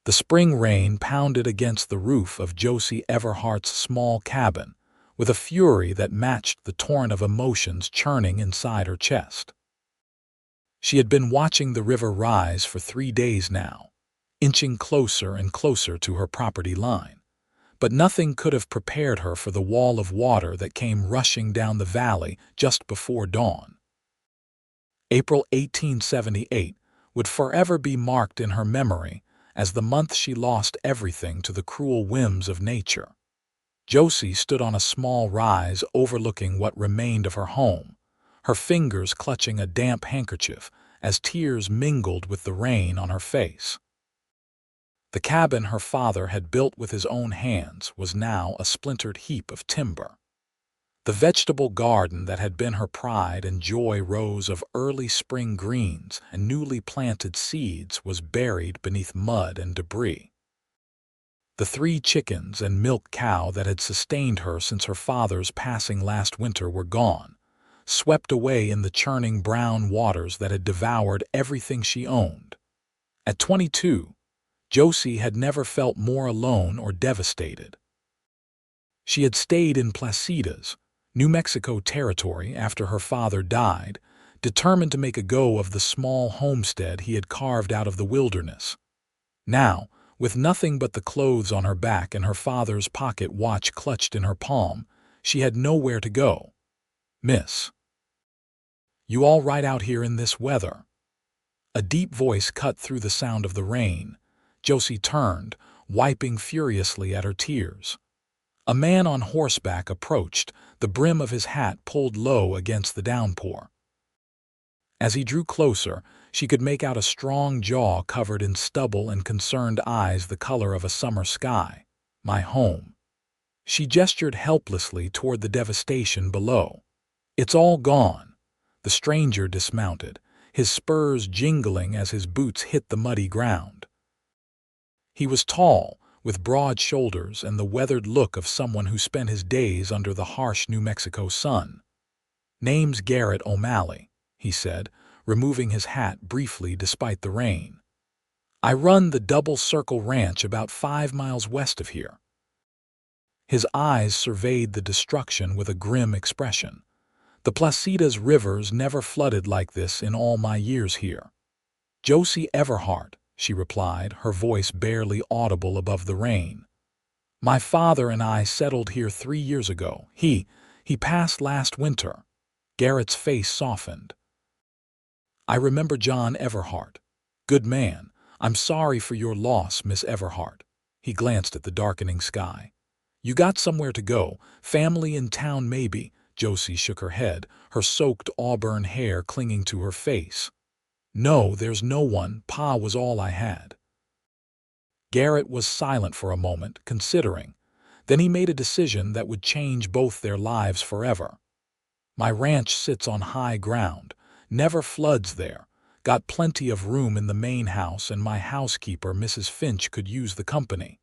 The spring rain pounded against the roof of Josie Everhart's small cabin with a fury that matched the torrent of emotions churning inside her chest. She had been watching the river rise for 3 days now, inching closer and closer to her property line. But nothing could have prepared her for the wall of water that came rushing down the valley just before dawn. April 1878 would forever be marked in her memory as the month she lost everything to the cruel whims of nature. Josie stood on a small rise overlooking what remained of her home, her fingers clutching a damp handkerchief as tears mingled with the rain on her face. The cabin her father had built with his own hands was now a splintered heap of timber. The vegetable garden that had been her pride and joy rows of early spring greens and newly planted seeds was buried beneath mud and debris. The 3 chickens and milk cow that had sustained her since her father's passing last winter were gone, swept away in the churning brown waters that had devoured everything she owned. At 22, Josie had never felt more alone or devastated. She had stayed in Placitas, New Mexico territory after her father died, determined to make a go of the small homestead he had carved out of the wilderness. Now, with nothing but the clothes on her back and her father's pocket watch clutched in her palm, she had nowhere to go. "Miss, you all right out here in this weather?" A deep voice cut through the sound of the rain. Josie turned, wiping furiously at her tears. A man on horseback approached, the brim of his hat pulled low against the downpour. As he drew closer, she could make out a strong jaw covered in stubble and concerned eyes the color of a summer sky. "My home." She gestured helplessly toward the devastation below. "It's all gone." The stranger dismounted, his spurs jingling as his boots hit the muddy ground. He was tall, with broad shoulders and the weathered look of someone who spent his days under the harsh New Mexico sun. "Name's Garrett O'Malley," he said, removing his hat briefly despite the rain. "I run the Double Circle Ranch about 5 miles west of here." His eyes surveyed the destruction with a grim expression. "The Placitas rivers never flooded like this in all my years here." "Josie Everhart," she replied, her voice barely audible above the rain. "My father and I settled here 3 years ago. He passed last winter." Garrett's face softened. "I remember John Everhart. Good man. I'm sorry for your loss, Miss Everhart." He glanced at the darkening sky. "You got somewhere to go, family in town maybe." Josie shook her head, her soaked auburn hair clinging to her face. "No, there's no one. Pa was all I had." Garrett was silent for a moment, considering. Then he made a decision that would change both their lives forever. "My ranch sits on high ground, never floods there, got plenty of room in the main house, and my housekeeper, Mrs. Finch, could use the company."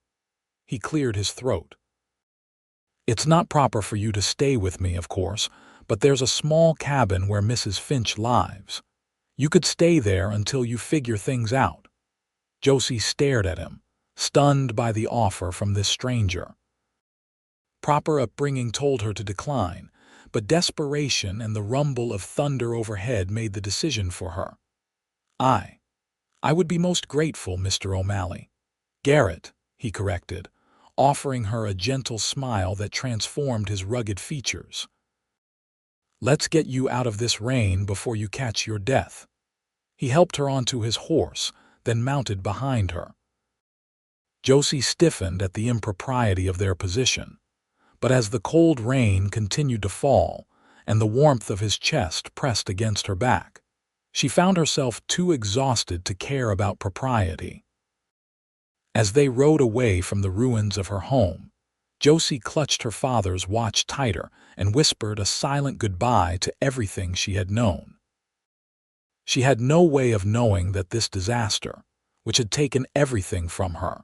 He cleared his throat. "It's not proper for you to stay with me, of course, but there's a small cabin where Mrs. Finch lives. You could stay there until you figure things out." Josie stared at him, stunned by the offer from this stranger. Proper upbringing told her to decline, but desperation and the rumble of thunder overhead made the decision for her. I would be most grateful, Mr. O'Malley." "Garrett," he corrected, offering her a gentle smile that transformed his rugged features. "Let's get you out of this rain before you catch your death." He helped her onto his horse, then mounted behind her. Josie stiffened at the impropriety of their position, but as the cold rain continued to fall and the warmth of his chest pressed against her back, she found herself too exhausted to care about propriety. As they rode away from the ruins of her home, Josie clutched her father's watch tighter and whispered a silent goodbye to everything she had known. She had no way of knowing that this disaster, which had taken everything from her,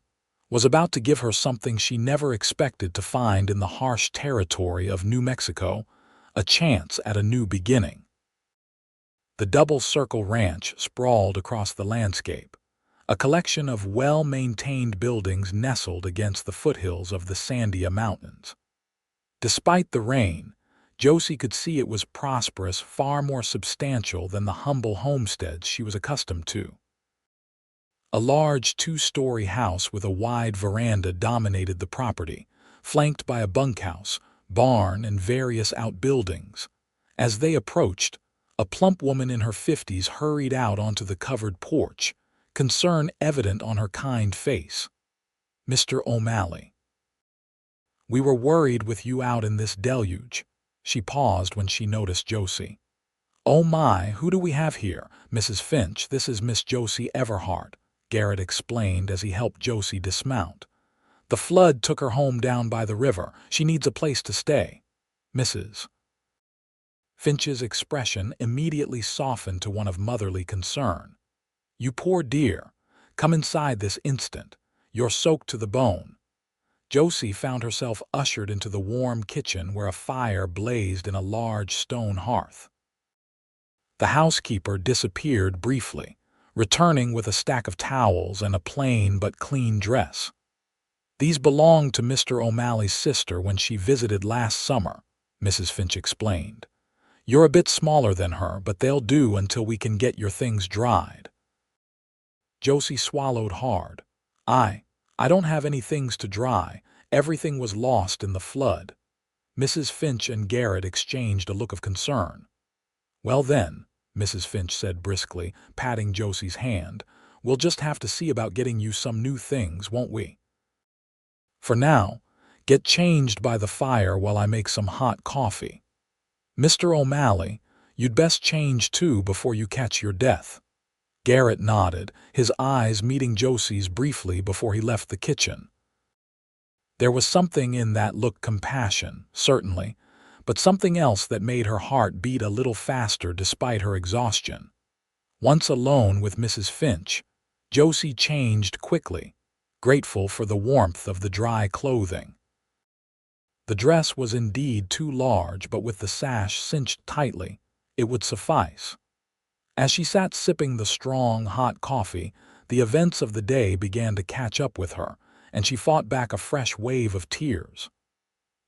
was about to give her something she never expected to find in the harsh territory of New Mexico, a chance at a new beginning. The Double Circle Ranch sprawled across the landscape, a collection of well-maintained buildings nestled against the foothills of the Sandia Mountains. Despite the rain, Josie could see it was prosperous, far more substantial than the humble homesteads she was accustomed to. A large two-story house with a wide veranda dominated the property, flanked by a bunkhouse, barn, and various outbuildings. As they approached, a plump woman in her 50s hurried out onto the covered porch, concern evident on her kind face. "Mr. O'Malley, we were worried with you out in this deluge." She paused when she noticed Josie. "Oh my, who do we have here?" "Mrs. Finch, this is Miss Josie Everhart," Garrett explained as he helped Josie dismount. "The flood took her home down by the river. She needs a place to stay." Mrs. Finch's expression immediately softened to one of motherly concern. "You poor dear. Come inside this instant. You're soaked to the bone." Josie found herself ushered into the warm kitchen where a fire blazed in a large stone hearth. The housekeeper disappeared briefly, returning with a stack of towels and a plain but clean dress. "These belonged to Mr. O'Malley's sister when she visited last summer," Mrs. Finch explained. "You're a bit smaller than her, but they'll do until we can get your things dried." Josie swallowed hard. I don't have any things to dry. Everything was lost in the flood." Mrs. Finch and Garrett exchanged a look of concern. "Well then," Mrs. Finch said briskly, patting Josie's hand, "we'll just have to see about getting you some new things, won't we? For now, get changed by the fire while I make some hot coffee. Mr. O'Malley, you'd best change too before you catch your death." Garrett nodded, his eyes meeting Josie's briefly before he left the kitchen. There was something in that look, compassion, certainly, but something else that made her heart beat a little faster despite her exhaustion. Once alone with Mrs. Finch, Josie changed quickly, grateful for the warmth of the dry clothing. The dress was indeed too large, but with the sash cinched tightly, it would suffice. As she sat sipping the strong, hot coffee, the events of the day began to catch up with her, and she fought back a fresh wave of tears.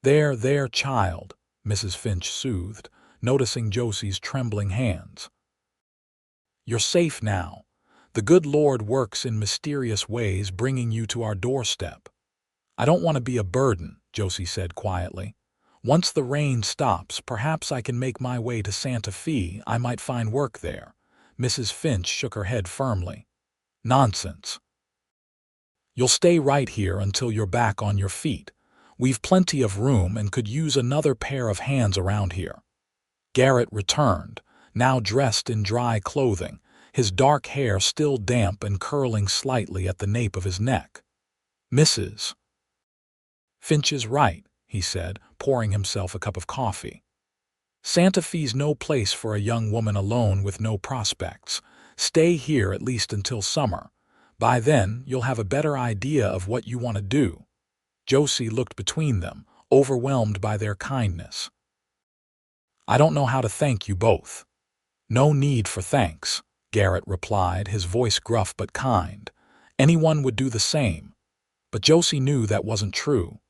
There, child," Mrs. Finch soothed, noticing Josie's trembling hands. "You're safe now. The good Lord works in mysterious ways, bringing you to our doorstep." "I don't want to be a burden," Josie said quietly. "Once the rain stops, perhaps I can make my way to Santa Fe. I might find work there." Mrs. Finch shook her head firmly. "Nonsense. You'll stay right here until you're back on your feet. We've plenty of room and could use another pair of hands around here." Garrett returned, now dressed in dry clothing, his dark hair still damp and curling slightly at the nape of his neck. "Mrs. Finch is right," he said, pouring himself a cup of coffee. "Santa Fe's no place for a young woman alone with no prospects. Stay here at least until summer. By then, you'll have a better idea of what you want to do." Josie looked between them, overwhelmed by their kindness. "I don't know how to thank you both." "No need for thanks," Garrett replied, his voice gruff but kind. "Anyone would do the same." But Josie knew that wasn't true.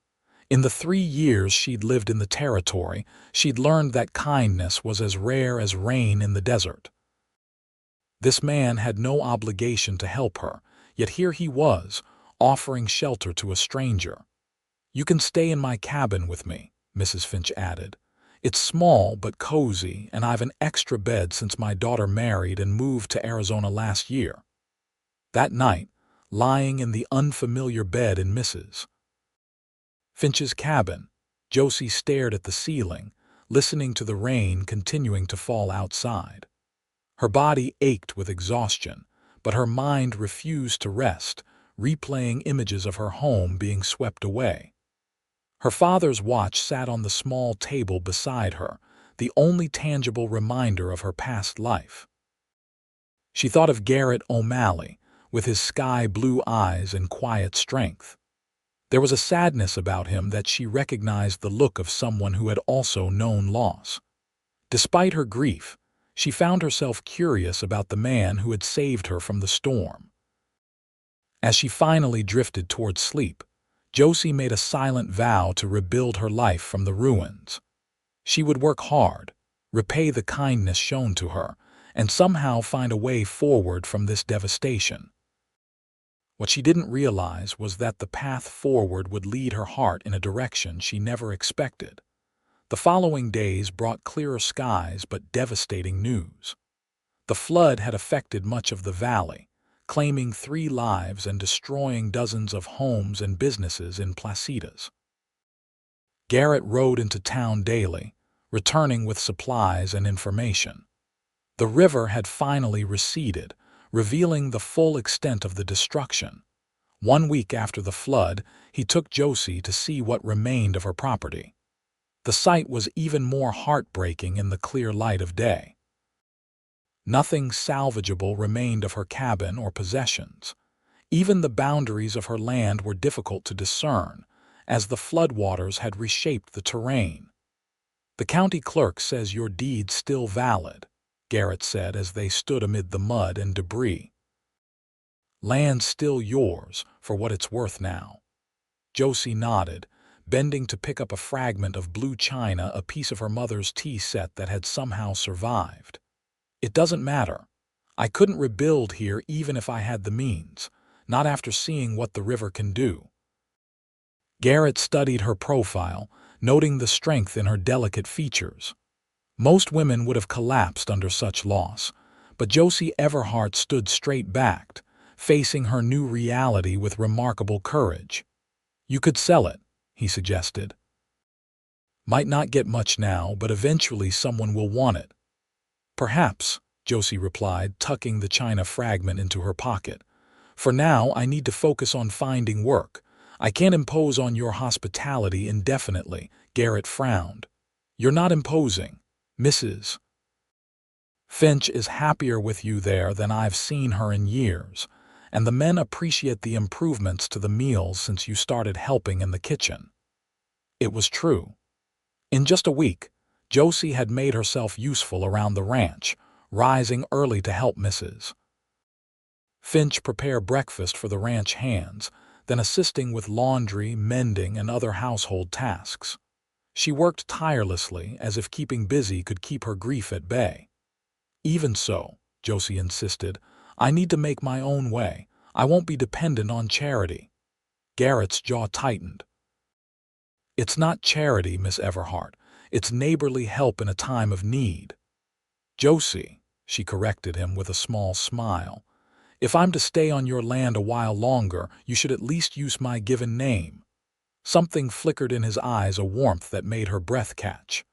In the 3 years she'd lived in the territory, she'd learned that kindness was as rare as rain in the desert. This man had no obligation to help her, yet here he was, offering shelter to a stranger. "You can stay in my cabin with me," Mrs. Finch added. "It's small but cozy, and I've an extra bed since my daughter married and moved to Arizona last year." That night, lying in the unfamiliar bed in Mrs. Finch's cabin, Josie stared at the ceiling, listening to the rain continuing to fall outside. Her body ached with exhaustion, but her mind refused to rest, replaying images of her home being swept away. Her father's watch sat on the small table beside her, the only tangible reminder of her past life. She thought of Garrett O'Malley, with his sky-blue eyes and quiet strength. There was a sadness about him that she recognized the look of someone who had also known loss. Despite her grief, she found herself curious about the man who had saved her from the storm. As she finally drifted toward sleep, Josie made a silent vow to rebuild her life from the ruins. She would work hard, repay the kindness shown to her, and somehow find a way forward from this devastation. What she didn't realize was that the path forward would lead her heart in a direction she never expected. The following days brought clearer skies but devastating news. The flood had affected much of the valley, claiming 3 lives and destroying dozens of homes and businesses in Placitas. Garrett rode into town daily, returning with supplies and information. The river had finally receded, revealing the full extent of the destruction. 1 week after the flood, he took Josie to see what remained of her property. The sight was even more heartbreaking in the clear light of day. Nothing salvageable remained of her cabin or possessions. Even the boundaries of her land were difficult to discern, as the floodwaters had reshaped the terrain. "The county clerk says your deed's still valid," Garrett said as they stood amid the mud and debris. "Land's still yours, for what it's worth now." Josie nodded, bending to pick up a fragment of blue china, a piece of her mother's tea set that had somehow survived. "It doesn't matter. I couldn't rebuild here even if I had the means, not after seeing what the river can do." Garrett studied her profile, noting the strength in her delicate features. Most women would have collapsed under such loss, but Josie Everhart stood straight-backed, facing her new reality with remarkable courage. "You could sell it," he suggested. "Might not get much now, but eventually someone will want it." "Perhaps," Josie replied, tucking the china fragment into her pocket. "For now, I need to focus on finding work. I can't impose on your hospitality indefinitely." Garrett frowned. "You're not imposing, Mrs. Finch is happier with you there than I've seen her in years, and the men appreciate the improvements to the meals since you started helping in the kitchen." It was true. In just a week, Josie had made herself useful around the ranch, rising early to help Mrs. Finch prepare breakfast for the ranch hands, then assisting with laundry, mending, and other household tasks. She worked tirelessly, as if keeping busy could keep her grief at bay. "Even so," Josie insisted, "I need to make my own way. I won't be dependent on charity." Garrett's jaw tightened. "It's not charity, Miss Everhart. It's neighborly help in a time of need." "Josie," she corrected him with a small smile, "if I'm to stay on your land a while longer, you should at least use my given name." Something flickered in his eyes, a warmth that made her breath catch.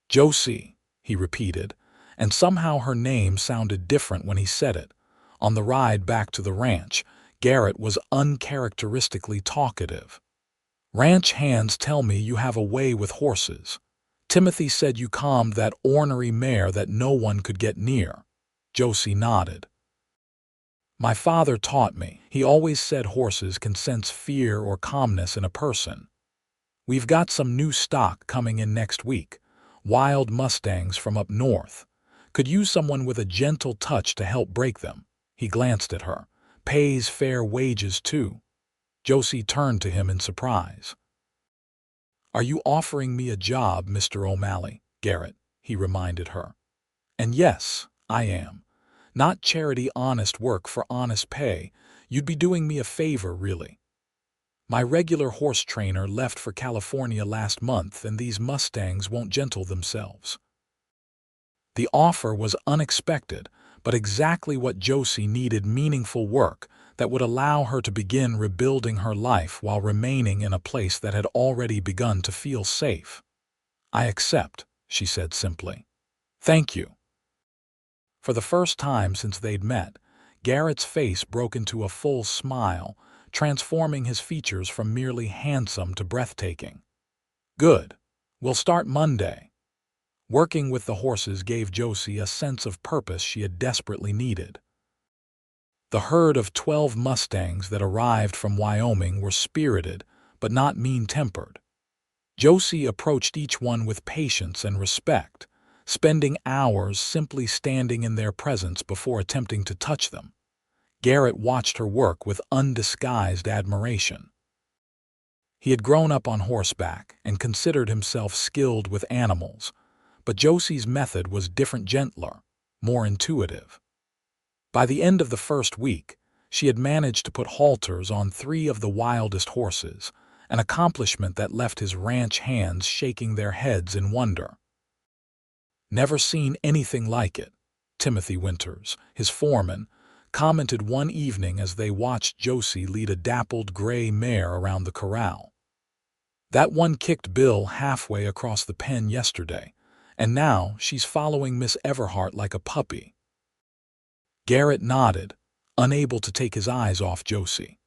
"Josie," he repeated, and somehow her name sounded different when he said it. On the ride back to the ranch, Garrett was uncharacteristically talkative. "Ranch hands tell me you have a way with horses. Timothy said you calmed that ornery mare that no one could get near." Josie nodded. "My father taught me. He always said horses can sense fear or calmness in a person. We've got some new stock coming in next week, wild mustangs from up north. Could use someone with a gentle touch to help break them." He glanced at her. "Pays fair wages, too." Josie turned to him in surprise. "Are you offering me a job, Mr. O'Malley?" Garrett, he reminded her. "And yes, I am. Not charity, honest work for honest pay. You'd be doing me a favor, really. My regular horse trainer left for California last month, and these mustangs won't gentle themselves." The offer was unexpected, but exactly what Josie needed: meaningful work that would allow her to begin rebuilding her life while remaining in a place that had already begun to feel safe. "I accept," she said simply. "Thank you." For the first time since they'd met, Garrett's face broke into a full smile, transforming his features from merely handsome to breathtaking. "Good. We'll start Monday." Working with the horses gave Josie a sense of purpose she had desperately needed. The herd of 12 mustangs that arrived from Wyoming were spirited, but not mean-tempered. Josie approached each one with patience and respect, spending hours simply standing in their presence before attempting to touch them. Garrett watched her work with undisguised admiration. He had grown up on horseback and considered himself skilled with animals, but Josie's method was different, gentler, more intuitive. By the end of the first week, she had managed to put halters on 3 of the wildest horses, an accomplishment that left his ranch hands shaking their heads in wonder. "Never seen anything like it," Timothy Winters, his foreman, commented one evening as they watched Josie lead a dappled gray mare around the corral. "That one kicked Bill halfway across the pen yesterday, and now she's following Miss Everhart like a puppy." Garrett nodded, unable to take his eyes off Josie.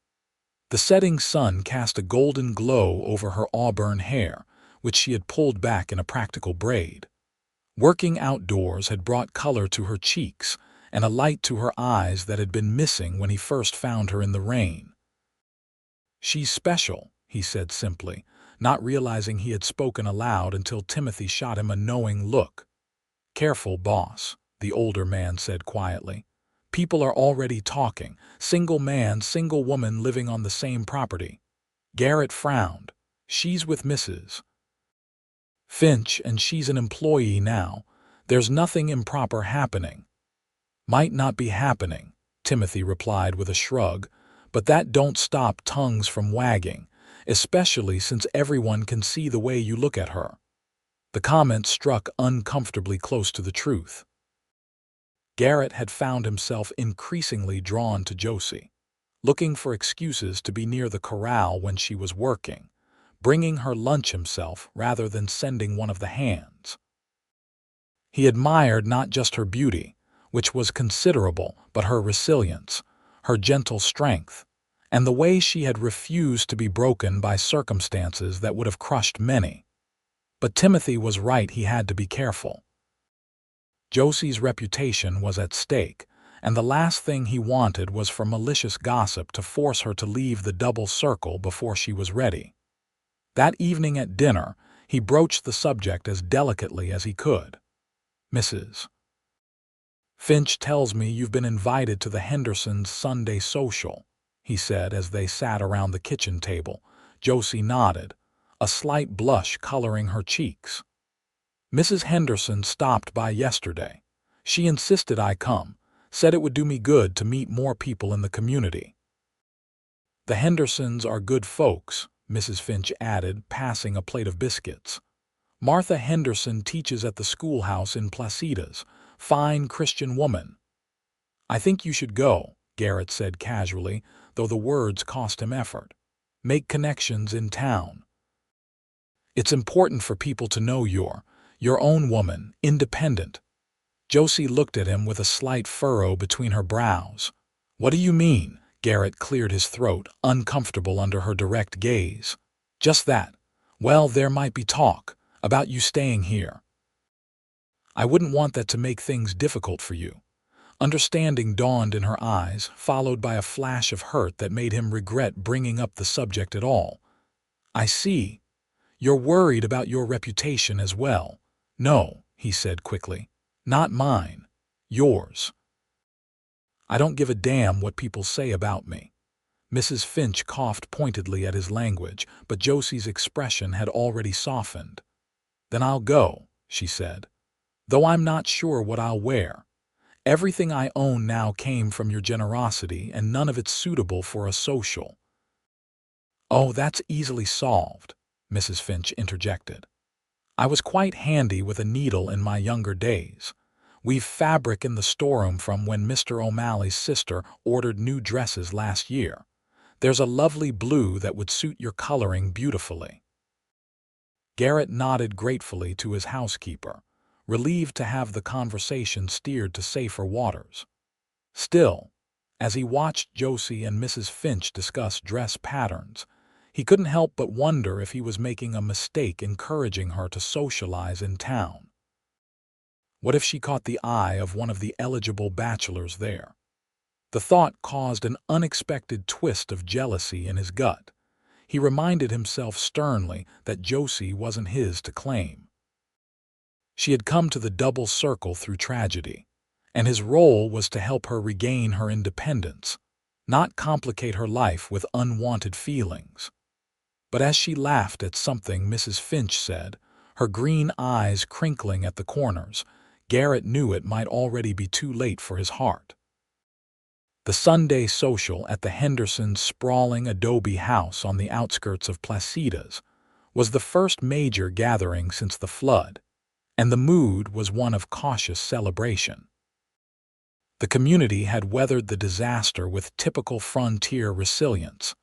The setting sun cast a golden glow over her auburn hair, which she had pulled back in a practical braid. Working outdoors had brought color to her cheeks and a light to her eyes that had been missing when he first found her in the rain. "She's special," he said simply, not realizing he had spoken aloud until Timothy shot him a knowing look. "Careful, boss," the older man said quietly. "People are already talking. Single man, single woman living on the same property." Garrett frowned. "She's with Mrs. Finch, and she's an employee now. There's nothing improper happening." "Might not be happening," Timothy replied with a shrug, "but that don't stop tongues from wagging, especially since everyone can see the way you look at her." The comment struck uncomfortably close to the truth. Garrett had found himself increasingly drawn to Josie, looking for excuses to be near the corral when she was working, bringing her lunch himself rather than sending one of the hands. He admired not just her beauty, which was considerable, but her resilience, her gentle strength, and the way she had refused to be broken by circumstances that would have crushed many. But Timothy was right, he had to be careful. Josie's reputation was at stake, and the last thing he wanted was for malicious gossip to force her to leave the double circle before she was ready. That evening at dinner, he broached the subject as delicately as he could. "Mrs. Finch tells me you've been invited to the Hendersons' Sunday social," he said as they sat around the kitchen table. Josie nodded, a slight blush coloring her cheeks. "Mrs. Henderson stopped by yesterday. She insisted I come, said it would do me good to meet more people in the community." "The Hendersons are good folks," Mrs. Finch added, passing a plate of biscuits. "Martha Henderson teaches at the schoolhouse in Placitas. Fine Christian woman." "I think you should go," Garrett said casually, though the words cost him effort. "Make connections in town. It's important for people to know you're your own woman, independent." Josie looked at him with a slight furrow between her brows. "What do you mean?" Garrett cleared his throat, uncomfortable under her direct gaze. "Just that. Well, there might be talk about you staying here. I wouldn't want that to make things difficult for you." Understanding dawned in her eyes, followed by a flash of hurt that made him regret bringing up the subject at all. "I see. You're worried about your reputation as well." "No," he said quickly. "Not mine. Yours. I don't give a damn what people say about me." Mrs. Finch coughed pointedly at his language, but Josie's expression had already softened. "Then I'll go," she said. "Though I'm not sure what I'll wear. Everything I own now came from your generosity, and none of it's suitable for a social." "Oh, that's easily solved," Mrs. Finch interjected. "I was quite handy with a needle in my younger days. We've fabric in the storeroom from when Mr. O'Malley's sister ordered new dresses last year. There's a lovely blue that would suit your coloring beautifully." Garrett nodded gratefully to his housekeeper, relieved to have the conversation steered to safer waters. Still, as he watched Josie and Mrs. Finch discuss dress patterns, he couldn't help but wonder if he was making a mistake encouraging her to socialize in town. What if she caught the eye of one of the eligible bachelors there? The thought caused an unexpected twist of jealousy in his gut. He reminded himself sternly that Josie wasn't his to claim. She had come to the double circle through tragedy, and his role was to help her regain her independence. not complicate her life with unwanted feelings. But as she laughed at something Mrs. Finch said, her green eyes crinkling at the corners, Garrett knew it might already be too late for his heart. The Sunday social at the Hendersons' sprawling adobe house on the outskirts of Placitas was the first major gathering since the flood, and the mood was one of cautious celebration. The community had weathered the disaster with typical frontier resilience,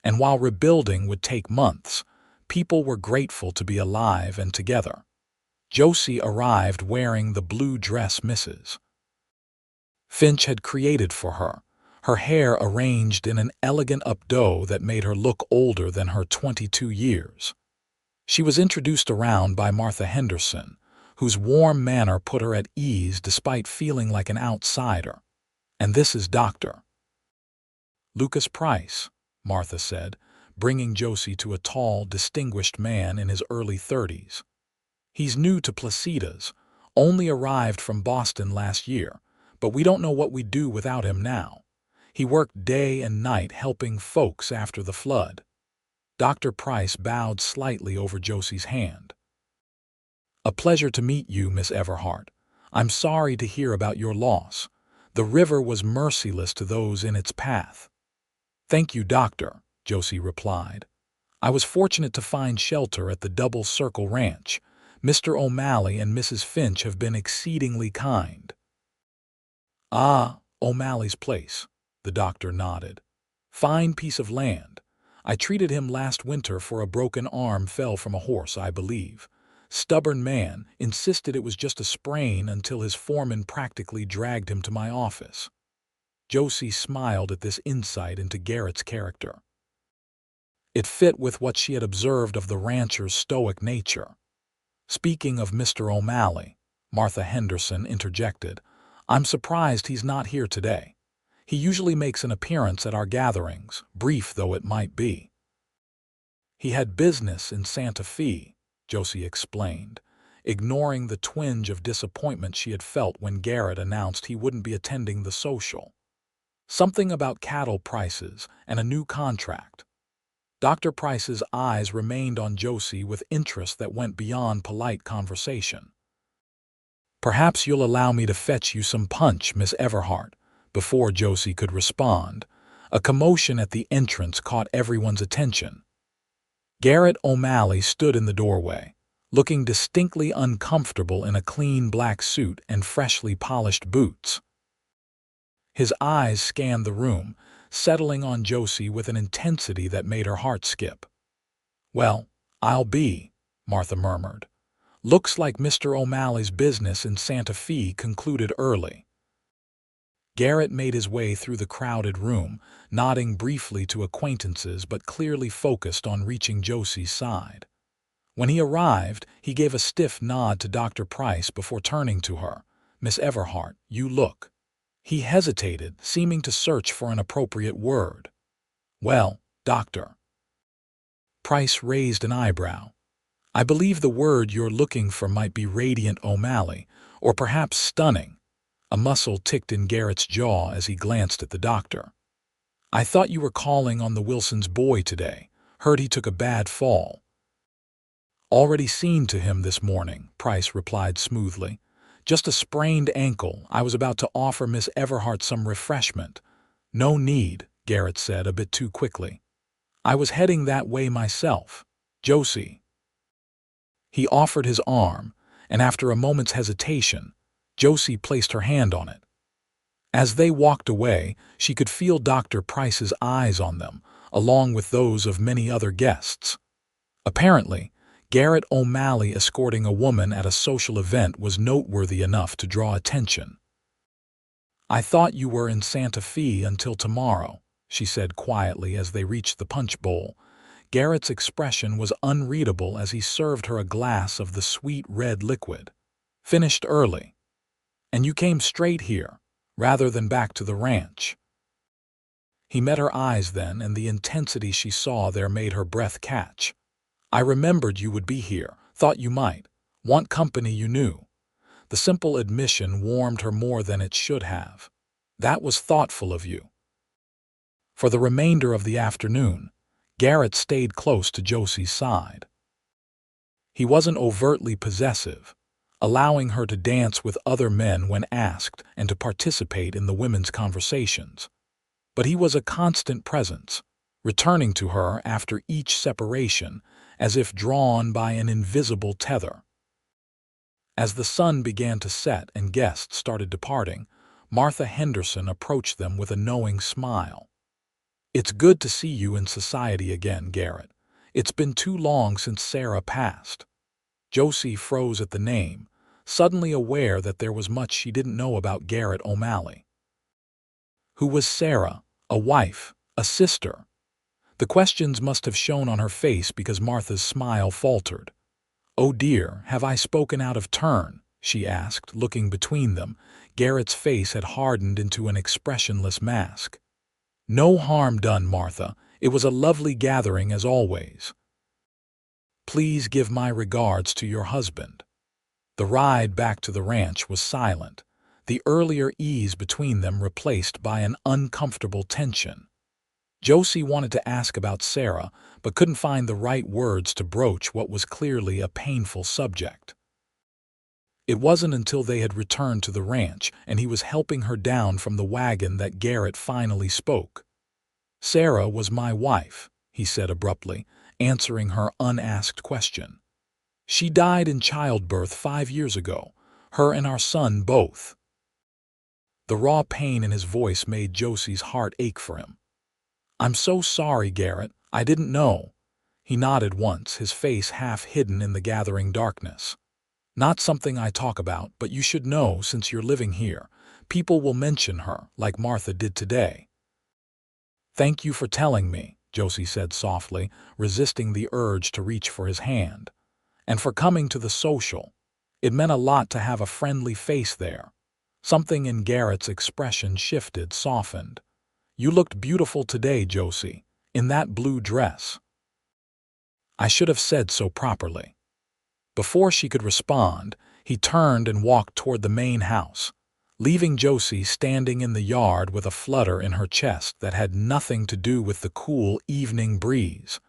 and while rebuilding would take months, people were grateful to be alive and together. Josie arrived wearing the blue dress Mrs. Finch had created for her, her hair arranged in an elegant updo that made her look older than her 22 years. She was introduced around by Martha Henderson, whose warm manner put her at ease despite feeling like an outsider. "And this is Dr. Lucas Price," Martha said, bringing Josie to a tall, distinguished man in his early 30s. "He's new to Placitas, only arrived from Boston last year, but we don't know what we'd do without him now. He worked day and night helping folks after the flood." Dr. Price bowed slightly over Josie's hand. "A pleasure to meet you, Miss Everhart. I'm sorry to hear about your loss. The river was merciless to those in its path." "Thank you, Doctor," Josie replied. "I was fortunate to find shelter at the Double Circle Ranch. Mr. O'Malley and Mrs. Finch have been exceedingly kind." "Ah, O'Malley's place," the doctor nodded. "Fine piece of land. I treated him last winter for a broken arm fell from a horse, I believe. Stubborn man, insisted it was just a sprain until his foreman practically dragged him to my office." Josie smiled at this insight into Garrett's character. It fit with what she had observed of the rancher's stoic nature. "Speaking of Mr. O'Malley," Martha Henderson interjected, "I'm surprised he's not here today. He usually makes an appearance at our gatherings, brief though it might be." "He had business in Santa Fe," Josie explained, ignoring the twinge of disappointment she had felt when Garrett announced he wouldn't be attending the social. "Something about cattle prices and a new contract." Dr. Price's eyes remained on Josie with interest that went beyond polite conversation. "Perhaps you'll allow me to fetch you some punch, Miss Everhart." Before Josie could respond, a commotion at the entrance caught everyone's attention. Garrett O'Malley stood in the doorway, looking distinctly uncomfortable in a clean black suit and freshly polished boots. His eyes scanned the room, settling on Josie with an intensity that made her heart skip. "Well, I'll be," Martha murmured. "Looks like Mr. O'Malley's business in Santa Fe concluded early." Garrett made his way through the crowded room, nodding briefly to acquaintances but clearly focused on reaching Josie's side. When he arrived, he gave a stiff nod to Dr. Price before turning to her. "Miss Everhart, you look." He hesitated, seeming to search for an appropriate word. "Well, Doctor." Price raised an eyebrow. "I believe the word you're looking for might be radiant, O'Malley, or perhaps stunning." A muscle ticked in Garrett's jaw as he glanced at the doctor. "I thought you were calling on the Wilsons' boy today. Heard he took a bad fall." "Already seen to him this morning," Price replied smoothly. "Just a sprained ankle. I was about to offer Miss Everhart some refreshment." "No need," Garrett said a bit too quickly. "I was heading that way myself. Josie." He offered his arm, and after a moment's hesitation, Josie placed her hand on it. As they walked away, she could feel Dr. Price's eyes on them, along with those of many other guests. Apparently, Garrett O'Malley escorting a woman at a social event was noteworthy enough to draw attention. "I thought you were in Santa Fe until tomorrow," she said quietly as they reached the punch bowl. Garrett's expression was unreadable as he served her a glass of the sweet red liquid. "Finished early. And you came straight here, rather than back to the ranch." He met her eyes then, and the intensity she saw there made her breath catch. "I remembered you would be here, thought you might. Want company you knew." The simple admission warmed her more than it should have. "That was thoughtful of you." For the remainder of the afternoon, Garrett stayed close to Josie's side. He wasn't overtly possessive, allowing her to dance with other men when asked and to participate in the women's conversations. But he was a constant presence, returning to her after each separation as if drawn by an invisible tether. As the sun began to set and guests started departing, Martha Henderson approached them with a knowing smile. "It's good to see you in society again, Garrett. It's been too long since Sarah passed." Josie froze at the name, suddenly aware that there was much she didn't know about Garrett O'Malley. Who was Sarah? A wife? A sister? The questions must have shown on her face because Martha's smile faltered. "Oh dear, have I spoken out of turn?" she asked, looking between them. Garrett's face had hardened into an expressionless mask. "No harm done, Martha. It was a lovely gathering as always. Please give my regards to your husband." The ride back to the ranch was silent, the earlier ease between them replaced by an uncomfortable tension. Josie wanted to ask about Sarah, but couldn't find the right words to broach what was clearly a painful subject. It wasn't until they had returned to the ranch and he was helping her down from the wagon that Garrett finally spoke. "Sarah was my wife," he said abruptly, answering her unasked question. "She died in childbirth 5 years ago, her and our son both." The raw pain in his voice made Josie's heart ache for him. "I'm so sorry, Garrett. I didn't know." He nodded once, his face half hidden in the gathering darkness. "Not something I talk about, but you should know since you're living here. People will mention her, like Martha did today." "Thank you for telling me," Josie said softly, resisting the urge to reach for his hand. "And for coming to the social. It meant a lot to have a friendly face there." Something in Garrett's expression shifted, softened. "You looked beautiful today, Josie, in that blue dress." "I should have said so properly." Before she could respond, he turned and walked toward the main house, leaving Josie standing in the yard with a flutter in her chest that had nothing to do with the cool evening breeze.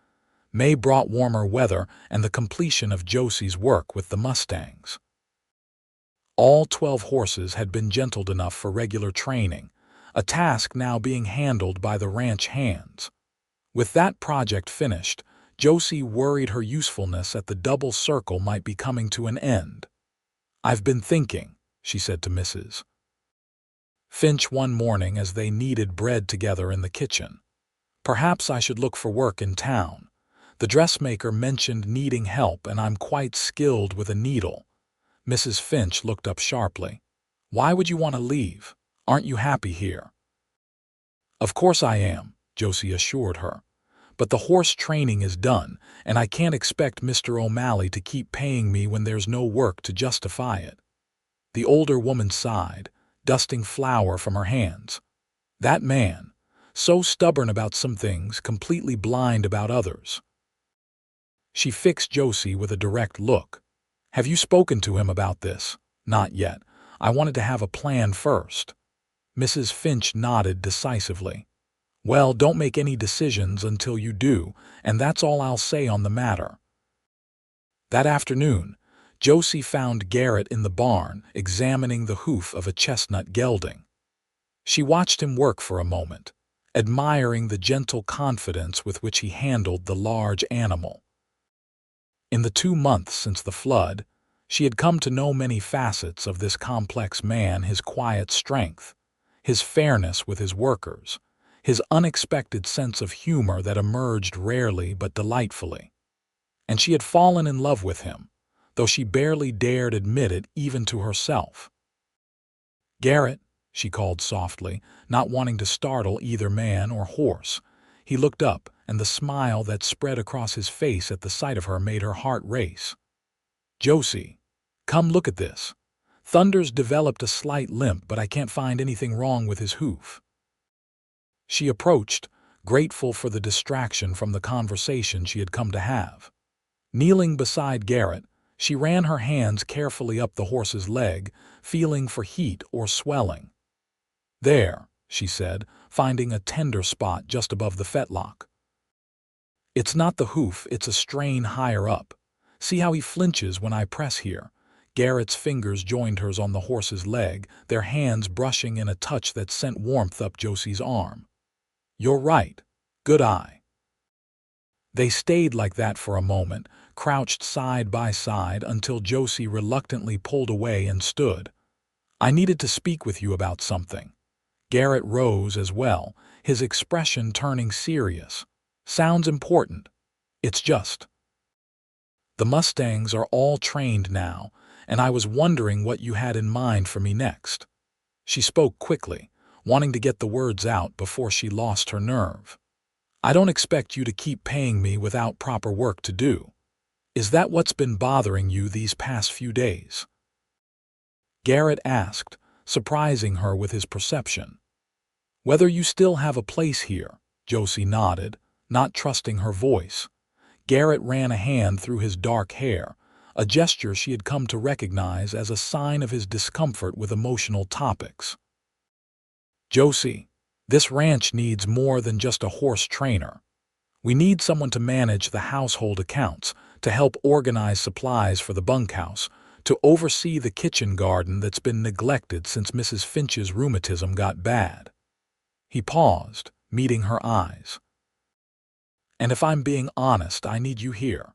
May brought warmer weather and the completion of Josie's work with the Mustangs. All 12 horses had been gentled enough for regular training, a task now being handled by the ranch hands. With that project finished, Josie worried her usefulness at the double circle might be coming to an end. "I've been thinking," she said to Mrs. Finch one morning as they kneaded bread together in the kitchen. "Perhaps I should look for work in town. The dressmaker mentioned needing help and I'm quite skilled with a needle." Mrs. Finch looked up sharply. "Why would you want to leave? Aren't you happy here?" "Of course I am," Josie assured her. "But the horse training is done, and I can't expect Mr. O'Malley to keep paying me when there's no work to justify it." The older woman sighed, dusting flour from her hands. "That man, so stubborn about some things, completely blind about others." She fixed Josie with a direct look. "Have you spoken to him about this?" "Not yet. I wanted to have a plan first." Mrs. Finch nodded decisively. "Well, don't make any decisions until you do, and that's all I'll say on the matter." That afternoon, Josie found Garrett in the barn examining the hoof of a chestnut gelding. She watched him work for a moment, admiring the gentle confidence with which he handled the large animal. In the 2 months since the flood, she had come to know many facets of this complex man: his quiet strength, his fairness with his workers, his unexpected sense of humor that emerged rarely but delightfully. And she had fallen in love with him, though she barely dared admit it even to herself. "Garrett," she called softly, not wanting to startle either man or horse. He looked up, and the smile that spread across his face at the sight of her made her heart race. "Josie, come look at this. Thunder's developed a slight limp, but I can't find anything wrong with his hoof." She approached, grateful for the distraction from the conversation she had come to have. Kneeling beside Garrett, she ran her hands carefully up the horse's leg, feeling for heat or swelling. "There," she said, finding a tender spot just above the fetlock. "It's not the hoof, it's a strain higher up. See how he flinches when I press here." Garrett's fingers joined hers on the horse's leg, their hands brushing in a touch that sent warmth up Josie's arm. "You're right. Good eye." They stayed like that for a moment, crouched side by side until Josie reluctantly pulled away and stood. "I needed to speak with you about something." Garrett rose as well, his expression turning serious. "Sounds important. It's just. The Mustangs are all trained now, and I was wondering what you had in mind for me next." She spoke quickly, wanting to get the words out before she lost her nerve. "I don't expect you to keep paying me without proper work to do. Is that what's been bothering you these past few days?" Garrett asked, surprising her with his perception. "Whether you still have a place here," Josie nodded, not trusting her voice. Garrett ran a hand through his dark hair, a gesture she had come to recognize as a sign of his discomfort with emotional topics. "Josie, this ranch needs more than just a horse trainer. We need someone to manage the household accounts, to help organize supplies for the bunkhouse, to oversee the kitchen garden that's been neglected since Mrs. Finch's rheumatism got bad." He paused, meeting her eyes. "And if I'm being honest, I need you here."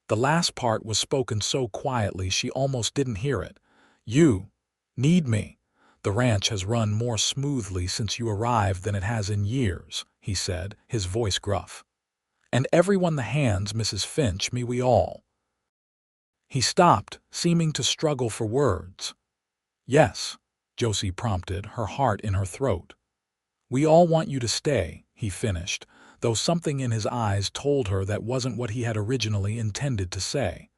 The last part was spoken so quietly she almost didn't hear it. "You need me. The ranch has run more smoothly since you arrived than it has in years," he said, his voice gruff. "And everyone the hands Mrs. Finch me we all." He stopped, seeming to struggle for words. "Yes," Josie prompted, her heart in her throat. "We all want you to stay," he finished, though something in his eyes told her that wasn't what he had originally intended to say.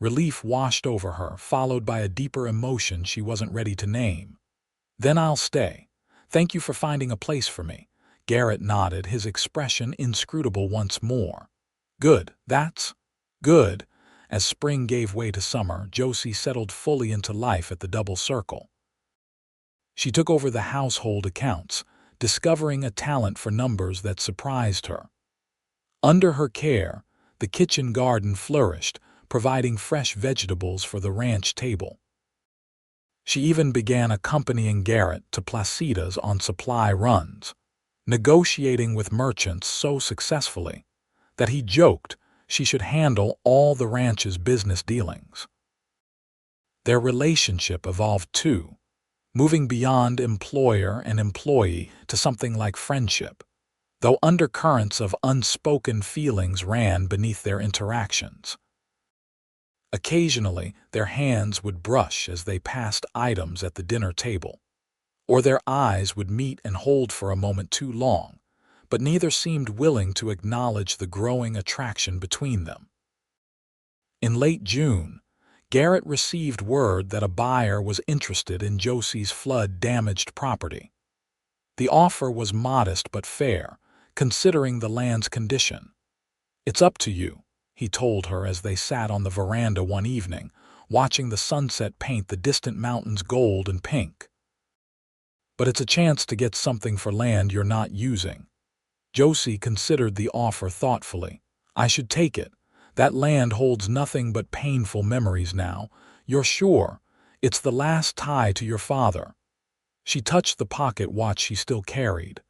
Relief washed over her, followed by a deeper emotion she wasn't ready to name. "Then I'll stay. Thank you for finding a place for me." Garrett nodded, his expression inscrutable once more. "Good, that's good." As spring gave way to summer, Josie settled fully into life at the Double Circle. She took over the household accounts, discovering a talent for numbers that surprised her. Under her care, the kitchen garden flourished, providing fresh vegetables for the ranch table. She even began accompanying Garrett to Placida's on supply runs, negotiating with merchants so successfully that he joked she should handle all the ranch's business dealings. Their relationship evolved too, moving beyond employer and employee to something like friendship, though undercurrents of unspoken feelings ran beneath their interactions. Occasionally, their hands would brush as they passed items at the dinner table, or their eyes would meet and hold for a moment too long, but neither seemed willing to acknowledge the growing attraction between them. In late June, Garrett received word that a buyer was interested in Josie's flood-damaged property. The offer was modest but fair, considering the land's condition. "It's up to you," he told her as they sat on the veranda one evening, watching the sunset paint the distant mountains gold and pink. "But it's a chance to get something for land you're not using." Josie considered the offer thoughtfully. "I should take it. That land holds nothing but painful memories now. You're sure? It's the last tie to your father." She touched the pocket watch she still carried.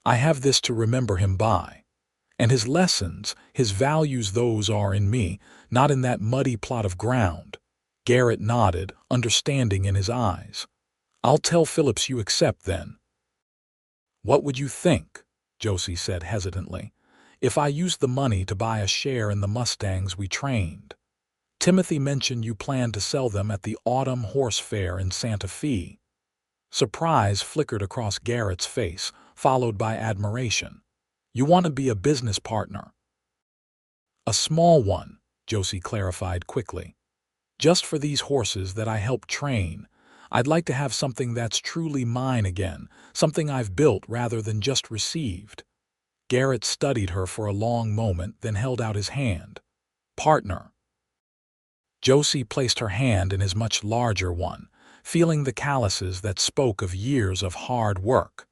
"I have this to remember him by. And his lessons, his values, those are in me, not in that muddy plot of ground." Garrett nodded, understanding in his eyes. "I'll tell Phillips you accept then." "What would you think," Josie said hesitantly, "if I used the money to buy a share in the Mustangs we trained? Timothy mentioned you planned to sell them at the autumn horse fair in Santa Fe." Surprise flickered across Garrett's face, followed by admiration. "You want to be a business partner?" "A small one," Josie clarified quickly. "Just for these horses that I helped train. I'd like to have something that's truly mine again, something I've built rather than just received." Garrett studied her for a long moment, then held out his hand. "Partner." Josie placed her hand in his much larger one, feeling the calluses that spoke of years of hard work.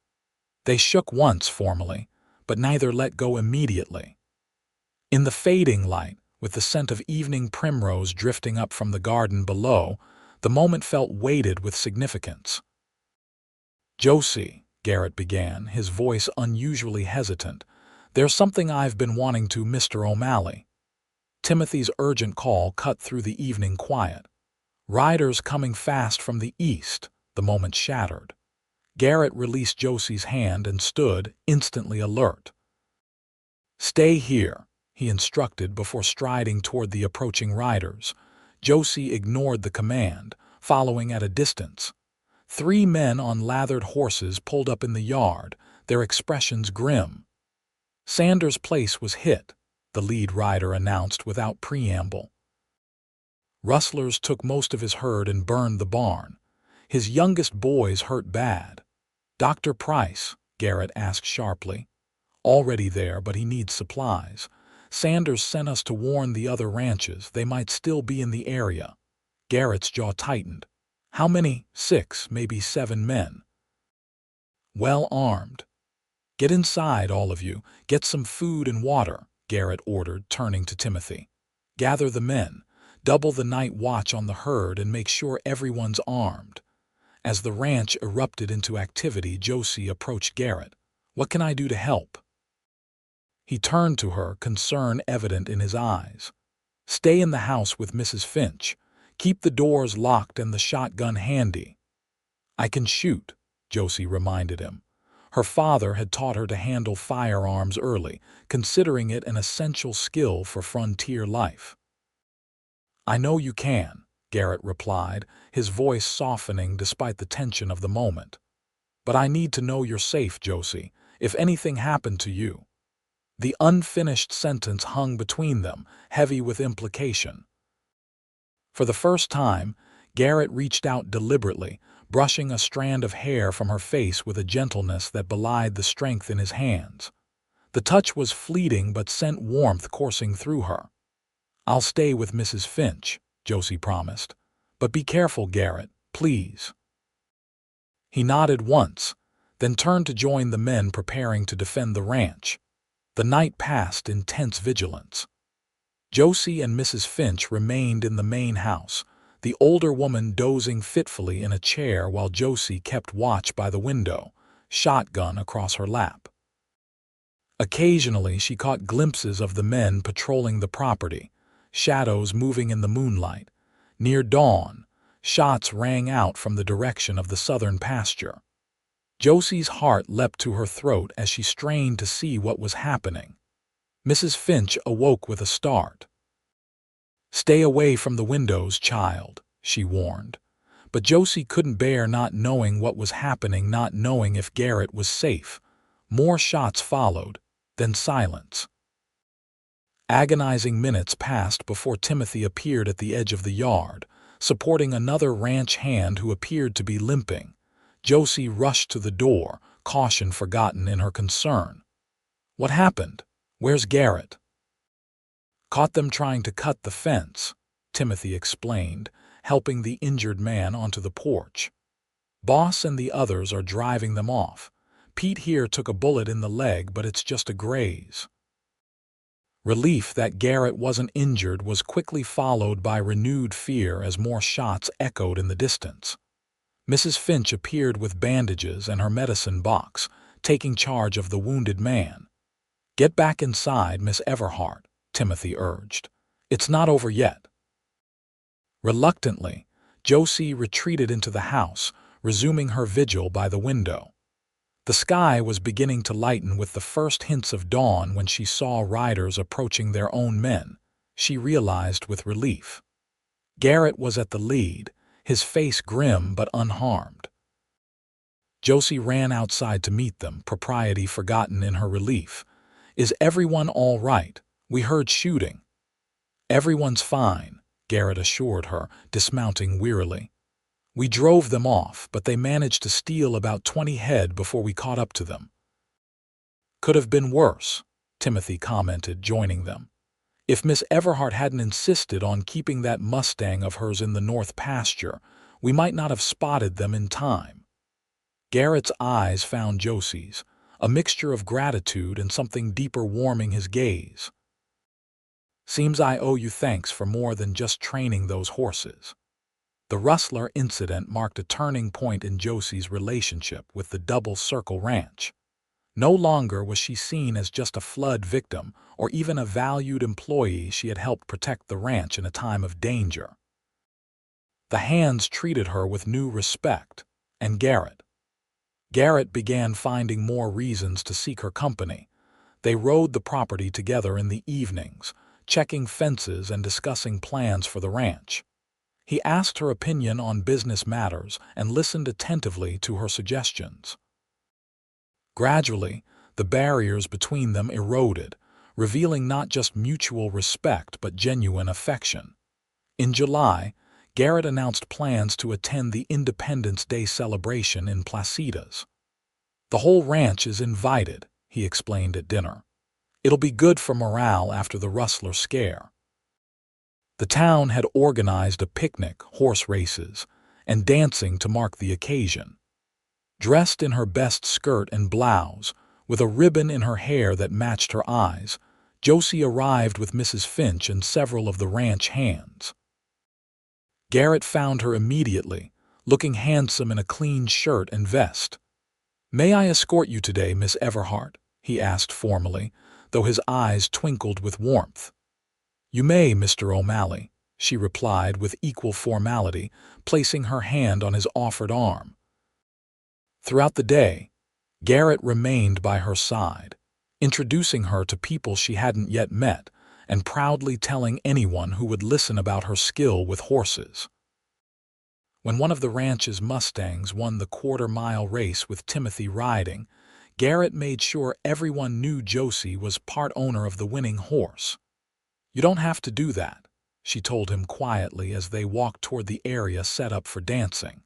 They shook once formally, but neither let go immediately. In the fading light, with the scent of evening primrose drifting up from the garden below, the moment felt weighted with significance. "Josie," Garrett began, his voice unusually hesitant, "there's something I've been wanting to Mr. O'Malley." Timothy's urgent call cut through the evening quiet. Riders coming fast from the east, the moment shattered. Garrett released Josie's hand and stood, instantly alert. "Stay here," he instructed before striding toward the approaching riders. Josie ignored the command, following at a distance. 3 men on lathered horses pulled up in the yard, their expressions grim. "Sanders' place was hit," the lead rider announced without preamble. "Rustlers took most of his herd and burned the barn. His youngest boy's hurt bad." "Dr. Price?" Garrett asked sharply. "Already there, but he needs supplies. Sanders sent us to warn the other ranches they might still be in the area." Garrett's jaw tightened. "How many?" "6, maybe 7 men. Well armed." "Get inside, all of you. Get some food and water," Garrett ordered, turning to Timothy. "Gather the men. Double the night watch on the herd and make sure everyone's armed." As the ranch erupted into activity, Josie approached Garrett. "What can I do to help?" He turned to her, concern evident in his eyes. "Stay in the house with Mrs. Finch. Keep the doors locked and the shotgun handy." "I can shoot," Josie reminded him. Her father had taught her to handle firearms early, considering it an essential skill for frontier life. "I know you can," Garrett replied, his voice softening despite the tension of the moment. "But I need to know you're safe, Josie, if anything happened to you." The unfinished sentence hung between them, heavy with implication. For the first time, Garrett reached out deliberately, brushing a strand of hair from her face with a gentleness that belied the strength in his hands. The touch was fleeting but sent warmth coursing through her. "I'll stay with Mrs. Finch," Josie promised. "But be careful, Garrett, please." He nodded once, then turned to join the men preparing to defend the ranch. The night passed in tense vigilance. Josie and Mrs. Finch remained in the main house, the older woman dozing fitfully in a chair while Josie kept watch by the window, shotgun across her lap. Occasionally she caught glimpses of the men patrolling the property, shadows moving in the moonlight. Near dawn, shots rang out from the direction of the southern pasture. Josie's heart leapt to her throat as she strained to see what was happening. Mrs. Finch awoke with a start. "Stay away from the windows, child," she warned. But Josie couldn't bear not knowing what was happening, not knowing if Garrett was safe. More shots followed, then silence. Agonizing minutes passed before Timothy appeared at the edge of the yard, supporting another ranch hand who appeared to be limping. Josie rushed to the door, caution forgotten in her concern. "What happened? Where's Garrett?" "Caught them trying to cut the fence," Timothy explained, helping the injured man onto the porch. "Boss and the others are driving them off. Pete here took a bullet in the leg, but it's just a graze." Relief that Garrett wasn't injured was quickly followed by renewed fear as more shots echoed in the distance. Mrs. Finch appeared with bandages and her medicine box, taking charge of the wounded man. "Get back inside, Miss Everhart," Timothy urged. "It's not over yet." Reluctantly, Josie retreated into the house, resuming her vigil by the window. The sky was beginning to lighten with the first hints of dawn when she saw riders approaching their own men. She realized with relief. Garrett was at the lead, his face grim but unharmed. Josie ran outside to meet them, propriety forgotten in her relief. "Is everyone all right? We heard shooting." "Everyone's fine," Garrett assured her, dismounting wearily. "We drove them off, but they managed to steal about 20 head before we caught up to them." "Could have been worse," Timothy commented, joining them. "If Miss Everhart hadn't insisted on keeping that Mustang of hers in the north pasture, We might not have spotted them in time." Garrett's eyes found Josie's, a mixture of gratitude and something deeper warming his gaze. "Seems I owe you thanks for more than just training those horses." The rustler incident marked a turning point in Josie's relationship with the Double Circle Ranch. No longer was she seen as just a flood victim or even a valued employee. She had helped protect the ranch in a time of danger. The hands treated her with new respect, and Garrett began finding more reasons to seek her company. They rode the property together in the evenings, checking fences and discussing plans for the ranch. He asked her opinion on business matters and listened attentively to her suggestions. Gradually, the barriers between them eroded, revealing not just mutual respect but genuine affection. In July, Garrett announced plans to attend the Independence Day celebration in Placitas. "The whole ranch is invited," he explained at dinner. "It'll be good for morale after the rustler scare." The town had organized a picnic, horse races, and dancing to mark the occasion. Dressed in her best skirt and blouse, with a ribbon in her hair that matched her eyes, Josie arrived with Mrs. Finch and several of the ranch hands. Garrett found her immediately, looking handsome in a clean shirt and vest. "May I escort you today, Miss Everhart?" he asked formally, though his eyes twinkled with warmth. "You may, Mr. O'Malley," she replied with equal formality, placing her hand on his offered arm. Throughout the day, Garrett remained by her side, introducing her to people she hadn't yet met and proudly telling anyone who would listen about her skill with horses. When one of the ranch's Mustangs won the quarter-mile race with Timothy riding, Garrett made sure everyone knew Josie was part owner of the winning horse. "You don't have to do that," she told him quietly as they walked toward the area set up for dancing.